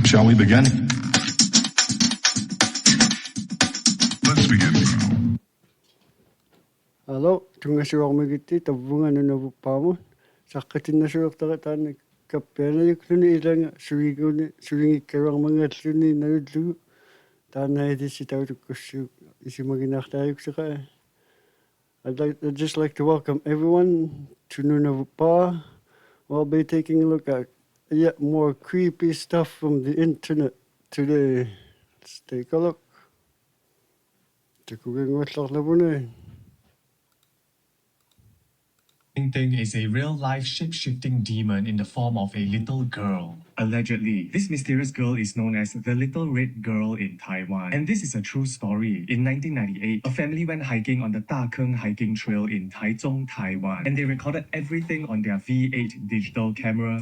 Shall we begin? Let's begin now. Hello, tungasuarmigitti tavvunganunavuppaamut saqqatinnasuertaqataanna kappianajukluni ilanga suligikkaruarmangaalluni nalullugu taannaidissi tautukkussuuk isimaginartaayukseqa. I'd just like to welcome everyone to Nunavuppa. We'll be taking a look at yet more creepy stuff from the internet today. Let's take a look. Thing is a real-life shape-shifting demon in the form of a little girl. Allegedly, this mysterious girl is known as the Little Red Girl in Taiwan. And this is a true story. In 1998, a family went hiking on the Dakeng hiking trail in Taichung, Taiwan. And they recorded everything on their V8 digital camera.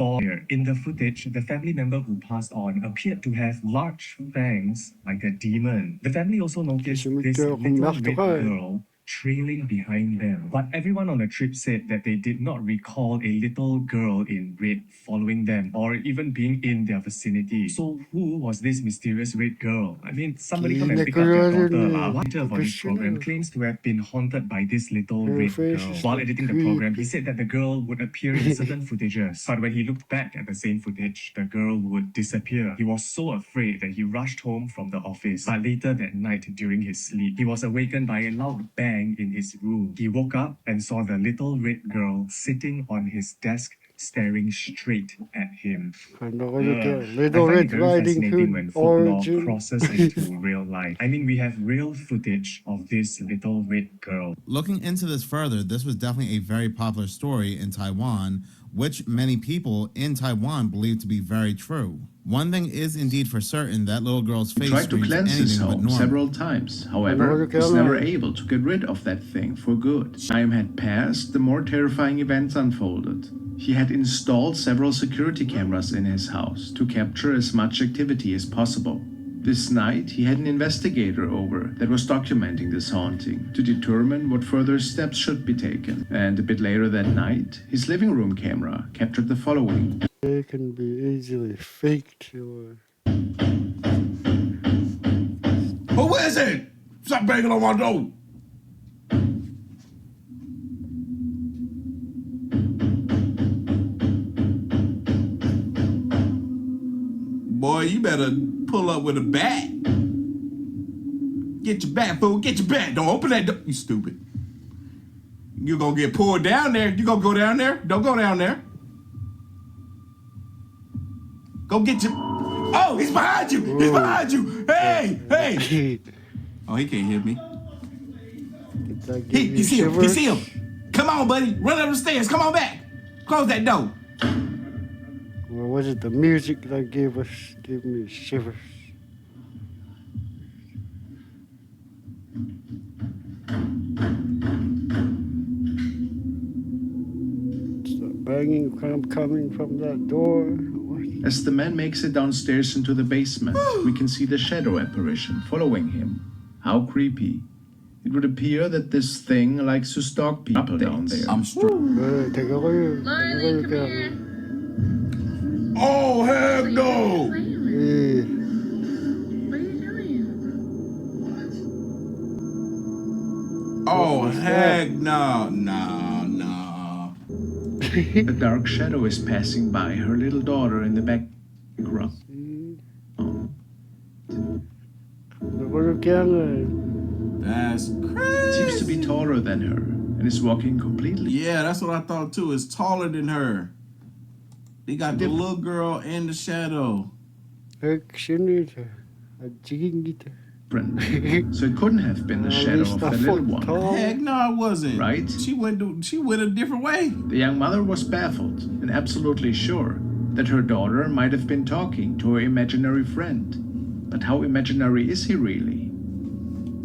In the footage, the family member who passed on appeared to have large fangs like a demon. The family also noticed this little red girl trailing behind them. But everyone on the trip said that they did not recall a little girl in red following them or even being in their vicinity. So who was this mysterious red girl? I mean, somebody come and pick up their daughter. One editor for this program claims to have been haunted by this little red girl. While editing the program, he said that the girl would appear in certain footages. But when he looked back at the same footage, the girl would disappear. He was so afraid that he rushed home from the office. But later that night during his sleep, he was awakened by a loud bang in his room. He woke up and saw the little red girl sitting on his desk staring straight at him. Little Red Riding when folklore crosses into real life. I mean, we have real footage of this little red girl. Looking into this further, this was definitely a very popular story in Taiwan, which many people in Taiwan believe to be very true. One thing is indeed for certain, that little girl's face tried to cleanse his home several times. However, he was never able to get rid of that thing for good. Time had passed, the more terrifying events unfolded. He had installed several security cameras in his house to capture as much activity as possible. This night, he had an investigator over that was documenting this haunting to determine what further steps should be taken. And a bit later that night, his living room camera captured the following. They can be easily faked or... Who is it? Stop banging on my door. Boy, you better pull up with a bat. Get your bat, fool. Get your bat. Don't open that door. You stupid. You're gonna get pulled down there. You gonna go down there? Don't go down there. Go get your... Oh, he's behind you. He's behind you. Hey, hey. Oh, he can't hear me. You see him. You see him. Come on, buddy. Run up the stairs. Come on back. Close that door. Or was it the music that gave me shivers? It's the banging coming from that door. As the man makes it downstairs into the basement, we can see the shadow apparition following him. How creepy. It would appear that this thing likes to stalk people down there. I'm straight. Take a look. Oh, heck no! What are you doing? Oh, heck no. No. A dark shadow is passing by her little daughter in the background. That's crazy. Seems to be taller than her and is walking completely. Yeah, that's what I thought too. It's taller than her. They got the little girl in the shadow. So it couldn't have been the shadow of the little one. Heck no, it wasn't. Right? She went a different way. The young mother was baffled and absolutely sure that her daughter might have been talking to her imaginary friend. But how imaginary is he really?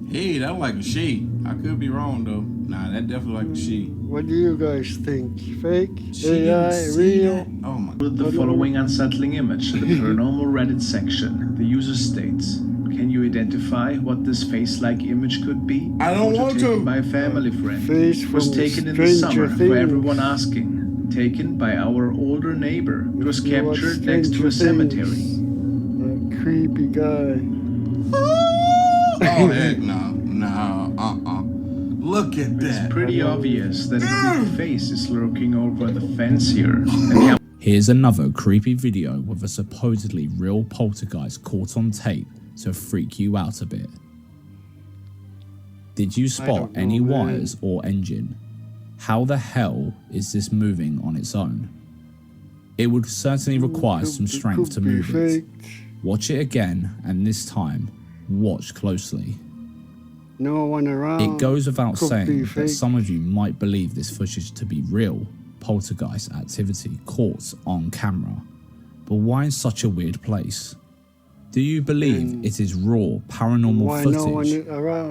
Hey, that like a she. I could be wrong though. Nah, that definitely like a she. What do you guys think? Fake? She AI? Real? Oh my. With the following unsettling image in the Paranormal Reddit section, the user states, "Can you identify what this face-like image could be?" I don't want to. Taken by a family friend. Face It was from taken in the Stranger summer Things. for everyone asking. Taken by our older neighbor. It was You watch captured next to a Stranger cemetery. Things. creepy guy. Oh, heck no. Look at It's that. pretty obvious that a creepy face is lurking over the fence here. And Here's another creepy video with a supposedly real poltergeist caught on tape to freak you out a bit. Did you spot any wires or engine? How the hell is this moving on its own? It would certainly require some strength to move it. Watch it again, and this time, watch closely. No one around. It goes without saying that some of you might believe this footage to be real poltergeist activity caught on camera. But why in such a weird place? Do you believe it is raw paranormal footage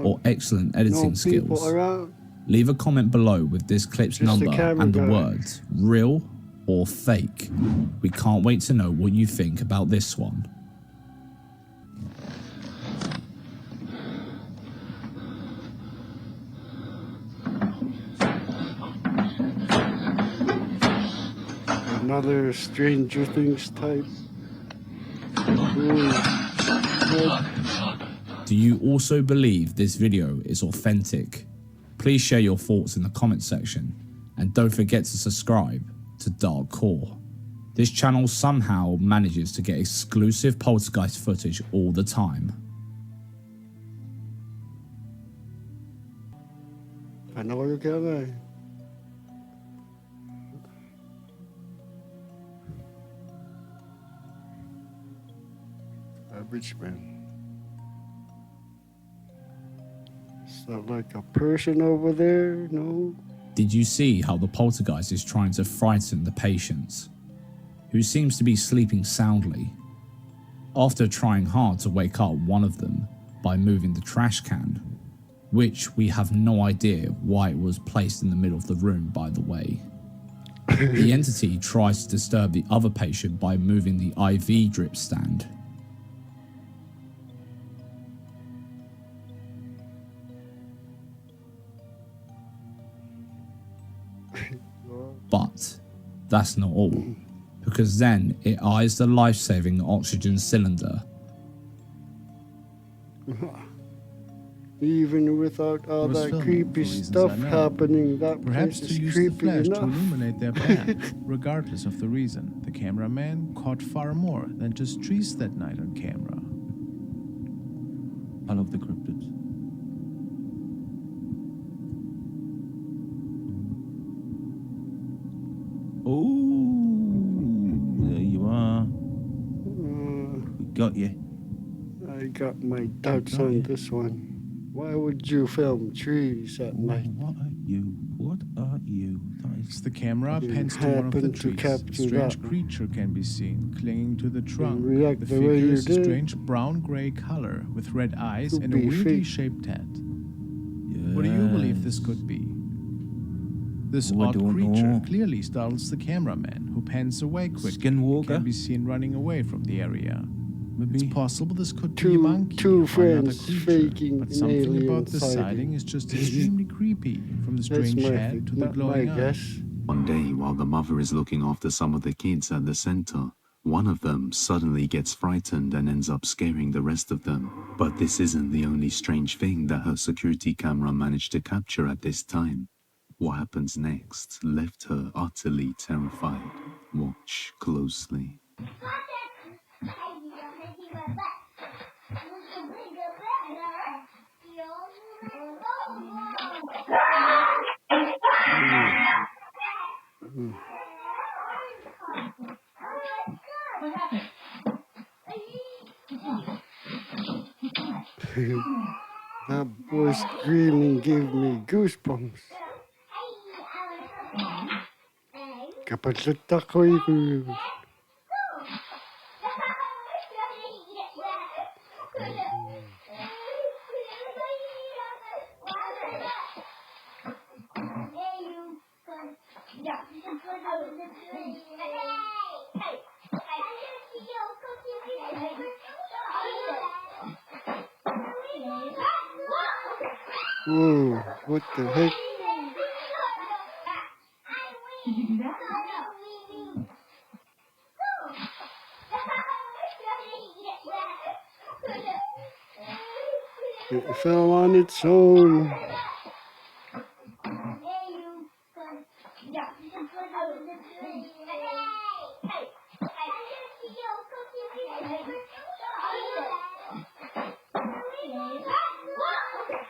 or excellent editing skills? Leave a comment below with this clip's number and the words real or fake. We can't wait to know what you think about this one. Another Stranger Things type. Do you also believe this video is authentic? Please share your thoughts in the comment section, and don't forget to subscribe to Dark Core. This channel somehow manages to get exclusive poltergeist footage all the time. Average man. Is that like a person over there? No. Did you see how the poltergeist is trying to frighten the patients, who seems to be sleeping soundly, after trying hard to wake up one of them by moving the trash can, which we have no idea why it was placed in the middle of the room, by the way. The entity tries to disturb the other patient by moving the IV drip stand. But that's not all, because then it eyes the life-saving oxygen cylinder. Even without all that creepy stuff happening, that perhaps place to is use creepy the flash enough. to illuminate their path, regardless of the reason. The cameraman caught far more than just trees that night on camera. I love the cryptids. Oh, there you are. We got you. I got my doubts on this one. Why would you film trees at night? What are you? What are you? As the camera pans to one of the trees, a strange creature can be seen clinging to the trunk. The figure is a strange brown-gray color with red eyes and a weirdly shaped head. Yes. What do you believe this could be? This odd creature clearly startles the cameraman, who pans away quickly. Skinwalker can be seen running away from the area. Maybe. It's possible this could be a monkey two or another friends creature, faking but an something alien about the sighting is just extremely creepy, from the strange head to the glowing eyes. One day, while the mother is looking after some of the kids at the center, one of them suddenly gets frightened and ends up scaring the rest of them. But this isn't the only strange thing that her security camera managed to capture at this time. What happens next left her utterly terrified. Watch closely. That boy screaming gave me goosebumps. Kapag-lata ko. Whoa, what the heck? Did you do that? It fell on its own.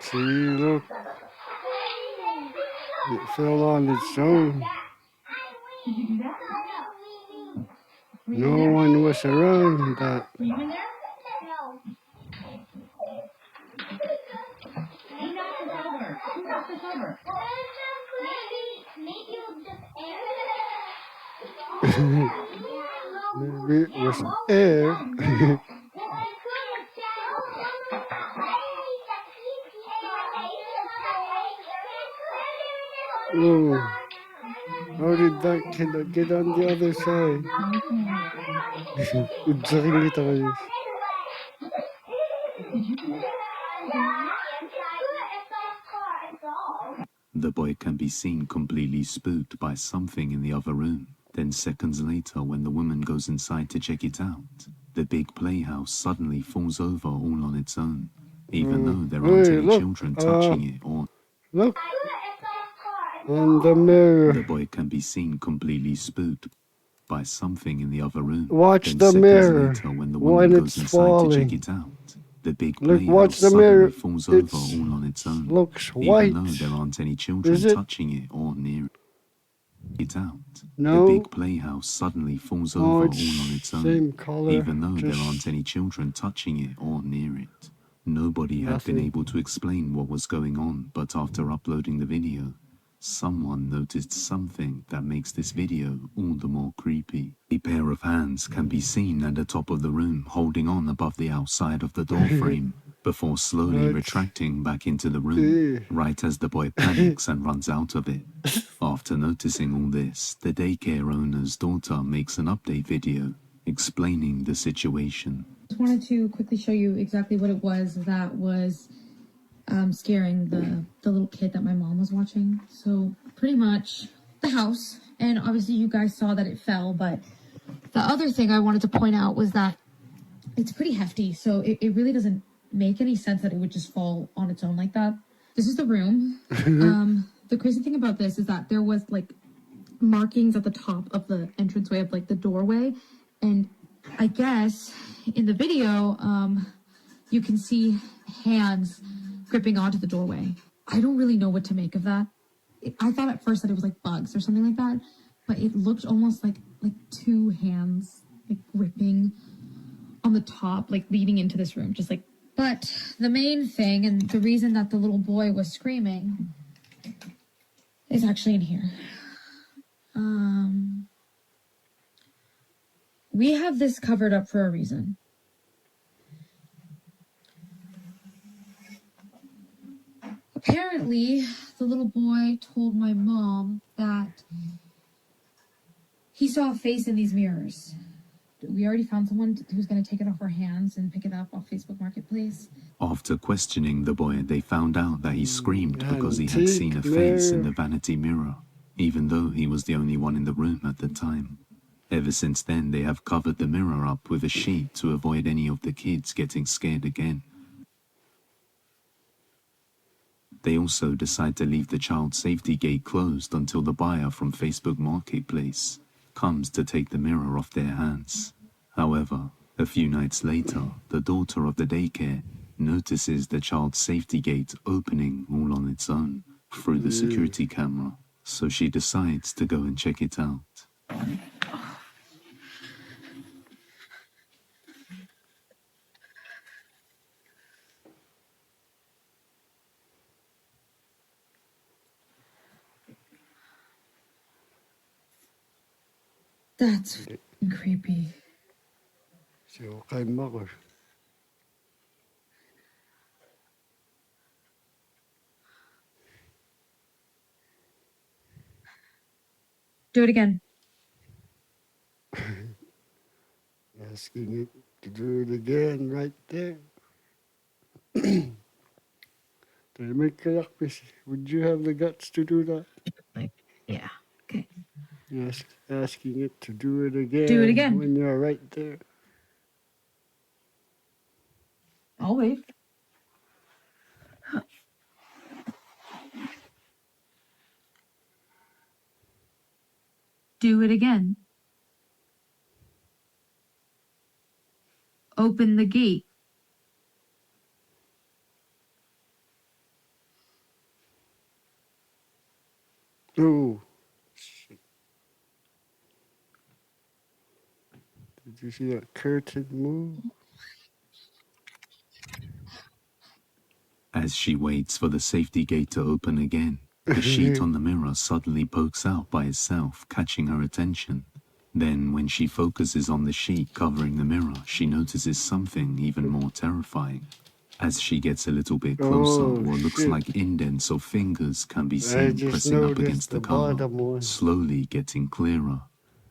See, look. It fell on its own. No one was around that. Maybe it was air. Whoa. How did that kid get on the other side? The boy can be seen completely spooked by something in the other room. Then seconds later, when the woman goes inside to check it out, the big playhouse suddenly falls over all on its own, even though there aren't any children touching it or... Look! On the mirror. The boy can be seen completely spooked by something in the other room. Watch then the seconds mirror later, when the woman goes inside falling. to check it out, the big Look, playhouse watch the suddenly mirror. falls over all on its own, Looks white. even though there aren't any children touching it or near it out. No. The big playhouse suddenly falls over all on its own, same color, even though there aren't any children touching it or near it. Nobody had been able to explain what was going on, but after uploading the video, someone noticed something that makes this video all the more creepy. A pair of hands can be seen at the top of the room holding on above the outside of the door frame before slowly retracting back into the room, right as the boy panics and runs out of it. After noticing all this, the daycare owner's daughter makes an update video explaining the situation. I just wanted to quickly show you exactly what it was that was scaring the little kid that my mom was watching. So pretty much the house, and obviously you guys saw that it fell, but the other thing I wanted to point out was that it's pretty hefty, so it really doesn't make any sense that it would just fall on its own like that. This is the room. The crazy thing about this is that there was like markings at the top of the entranceway of like the doorway, and I guess in the video you can see hands gripping onto the doorway. I don't really know what to make of that. I thought at first that it was like bugs or something like that, but it looked almost like two hands like gripping on the top, like leading into this room, just like. But the main thing, and the reason that the little boy was screaming, is actually in here. We have this covered up for a reason. Apparently, the little boy told my mom that he saw a face in these mirrors. We already found someone who's going to take it off our hands and pick it up off Facebook Marketplace. After questioning the boy, they found out that he screamed because he had seen a face in the vanity mirror, even though he was the only one in the room at the time. Ever since then, they have covered the mirror up with a sheet to avoid any of the kids getting scared again. They also decide to leave the child safety gate closed until the buyer from Facebook Marketplace comes to take the mirror off their hands. However, a few nights later, the daughter of the daycare notices the child safety gate opening all on its own through the security camera, so she decides to go and check it out. That's creepy. Do it again. Asking it to do it again right there. Would you have the guts to do that? Yeah. Okay. Yes, asking it to do it again. Do it again. When you're right there. I'll wait. Do it again. Open the gate. Ooh. Did you see that curtain move? As she waits for the safety gate to open again, the sheet on the mirror suddenly pokes out by itself, catching her attention. Then, when she focuses on the sheet covering the mirror, she notices something even more terrifying. As she gets a little bit closer, what looks like indents or fingers can be seen pressing up against the cover, slowly getting clearer,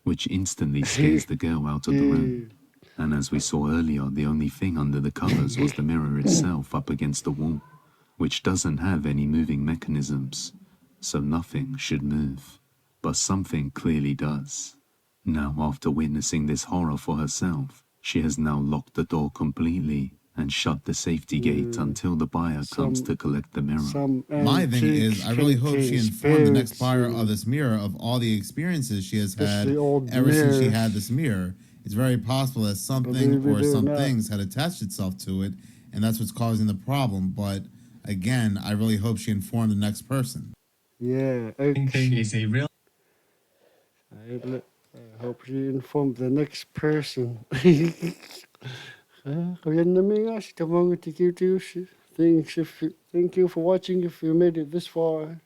which instantly scares the girl out of the room. And as we saw earlier, the only thing under the covers was the mirror itself up against the wall, which doesn't have any moving mechanisms, so nothing should move. But something clearly does. Now, after witnessing this horror for herself, she has now locked the door completely and shut the safety gate until the buyer comes to collect the mirror. My thing is, I really hope she informed the next buyer of this mirror of all the experiences she has had ever since she had this mirror. It's very possible that something or some things had attached itself to it, and that's what's causing the problem. But again, I really hope she informed the next person. Yeah, Thing is a real. I hope she informed the next person. Thank you for watching if you made it this far.